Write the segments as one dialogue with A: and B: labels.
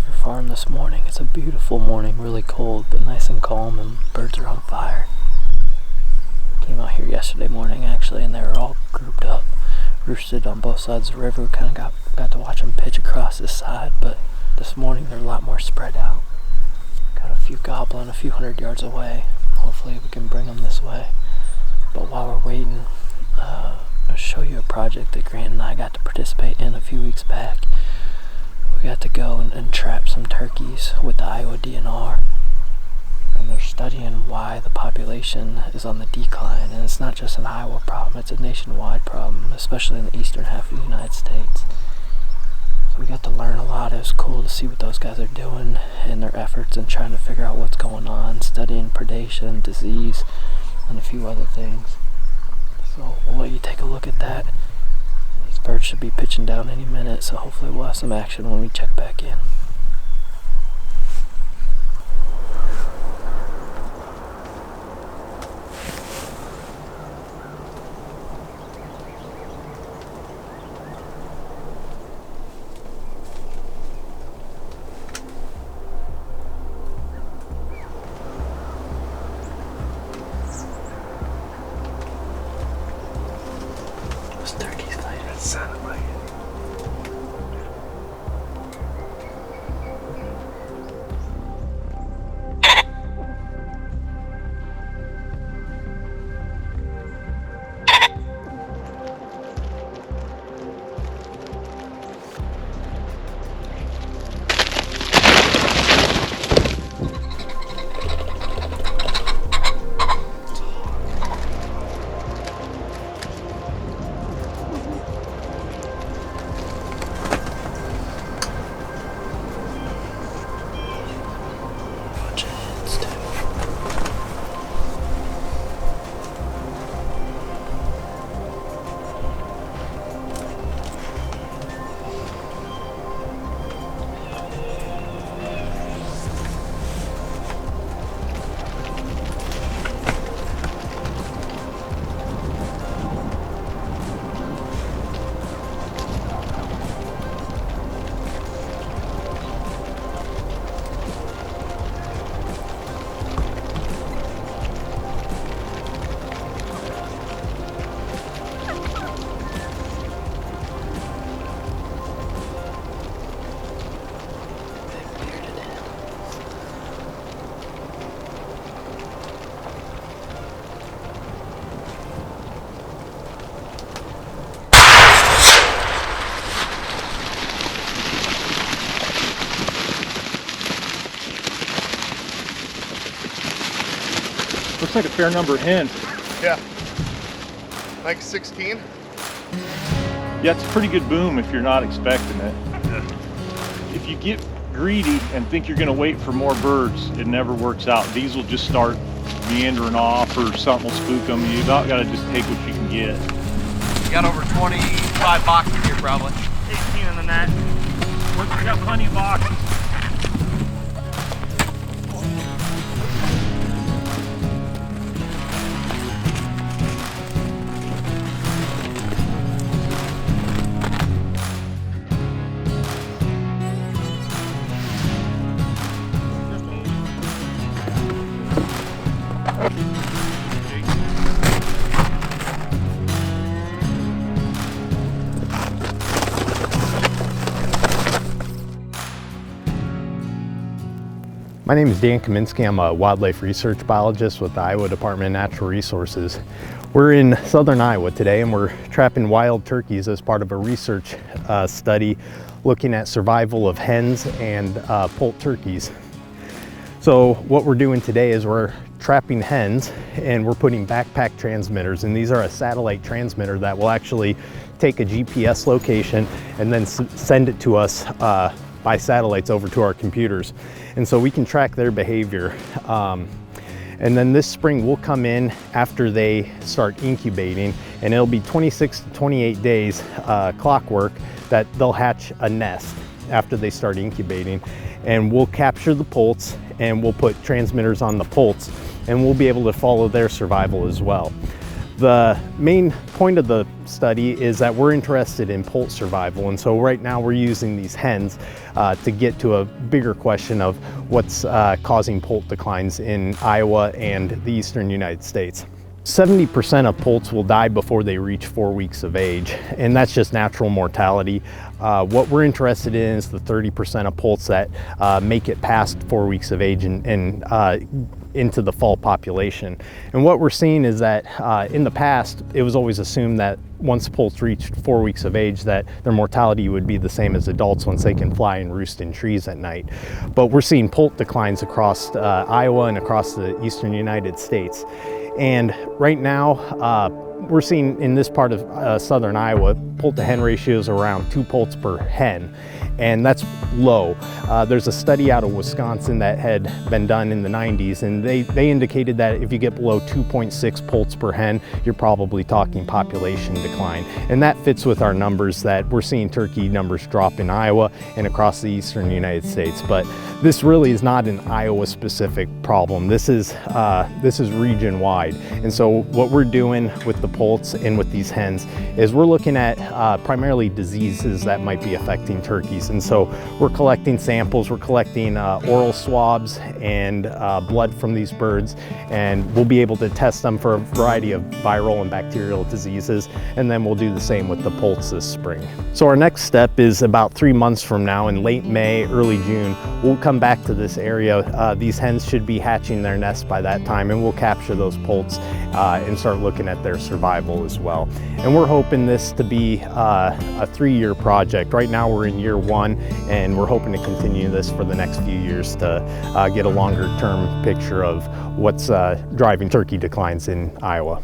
A: River Farm this morning. It's a beautiful morning, really cold, but nice and calm, and birds are on fire. Came out here yesterday morning actually, and they were all grouped up, roosted on both sides of the river. We kind of got to watch them pitch across this side, but this morning they're a lot more spread out. Got a few gobbling a few hundred yards away. Hopefully we can bring them this way. But while we're waiting, I'll show you a project that Grant and I got to participate in a few weeks back. We got to go and trap some turkeys with the Iowa DNR. And they're studying why the population is on the decline. And it's not just an Iowa problem, it's a nationwide problem, especially in the eastern half of the United States. So we got to learn a lot. It was cool to see what those guys are doing in their efforts and trying to figure out what's going on, studying predation, disease, and a few other things. So we'll let you take a look at that. These birds should be pitching down any minute, so hopefully we'll have some action when we check back in. Those turkeys fighting. That sounded like it.
B: Looks like a fair number of hens.
C: Yeah. Like 16?
B: Yeah, it's a pretty good boom if you're not expecting it.
C: Yeah.
B: If you get greedy and think you're gonna wait for more birds, it never works out. These will just start meandering off or something will spook them. You about gotta just take what you can get.
D: You got over 25 boxes here probably.
B: 18 in the net. We got plenty of boxes.
E: My name is Dan Kaminsky. I'm a wildlife research biologist with the Iowa Department of Natural Resources. We're in southern Iowa today and we're trapping wild turkeys as part of a research study looking at survival of hens and poult turkeys. So what we're doing today is we're trapping hens and we're putting backpack transmitters, and these are a satellite transmitter that will actually take a GPS location and then send it to us by satellites over to our computers. And so we can track their behavior. And then this spring we'll come in after they start incubating, and it'll be 26 to 28 days clockwork that they'll hatch a nest after they start incubating. And we'll capture the poults and we'll put transmitters on the poults, and we'll be able to follow their survival as well. The main point of the study is that we're interested in poult survival, and so right now we're using these hens to get to a bigger question of what's causing poult declines in Iowa and the eastern United States. 70% of poults will die before they reach 4 weeks of age, and that's just natural mortality. What we're interested in is the 30% of poults that make it past 4 weeks of age and into the fall population. And what we're seeing is that in the past, it was always assumed that once poults reached 4 weeks of age that their mortality would be the same as adults once they can fly and roost in trees at night. But we're seeing poult declines across Iowa and across the eastern United States. And right now, we're seeing in this part of southern Iowa, poult to hen ratios around 2 poults per hen, and that's low. There's a study out of Wisconsin that had been done in the 90s, and they indicated that if you get below 2.6 poults per hen, you're probably talking population decline. And that fits with our numbers that we're seeing turkey numbers drop in Iowa and across the eastern United States. But this really is not an Iowa-specific problem. This is region-wide. And so what we're doing with the poults and with these hens is we're looking at primarily diseases that might be affecting turkeys. And so we're collecting samples, we're collecting oral swabs and blood from these birds, and we'll be able to test them for a variety of viral and bacterial diseases, and then we'll do the same with the poults this spring. So our next step is about 3 months from now, in late May, early June, we'll come back to this area. These hens should be hatching their nests by that time, and we'll capture those poults and start looking at their survival as well. And we're hoping this to be a 3-year project. Right now we're in year 1, and we're hoping to continue this for the next few years to get a longer term picture of what's driving turkey declines in Iowa.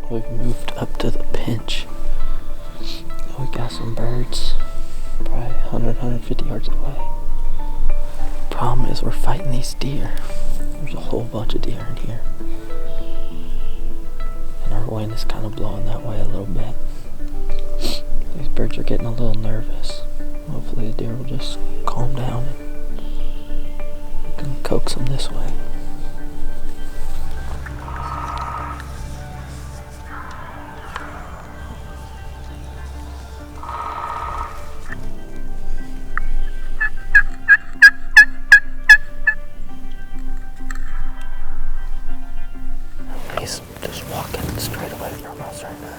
A: We've moved up to the pinch. We got some birds probably 100, 150 yards away. Problem is we're fighting these deer. There's a whole bunch of deer in here. And our wind is kind of blowing that way a little bit. These birds are getting a little nervous. Hopefully the deer will just calm down and we can coax them this way. He's just walking straight away from us right now.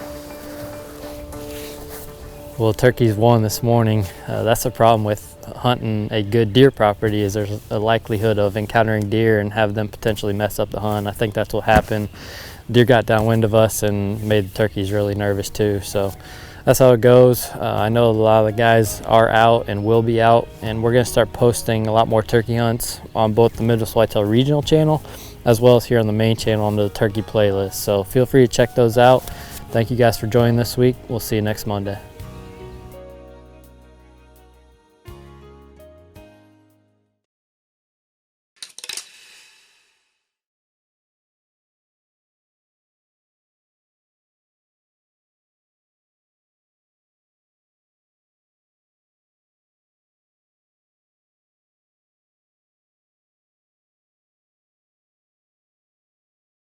F: Well, turkeys won this morning. That's the problem with hunting a good deer property, is there's a likelihood of encountering deer and have them potentially mess up the hunt. I think that's what happened. Deer got downwind of us and made the turkeys really nervous too. So that's how it goes. I know a lot of the guys are out and will be out, and we're gonna start posting a lot more turkey hunts on both the Midwest Whitetail regional channel as well as here on the main channel under the turkey playlist. So feel free to check those out. Thank you guys for joining this week. We'll see you next Monday.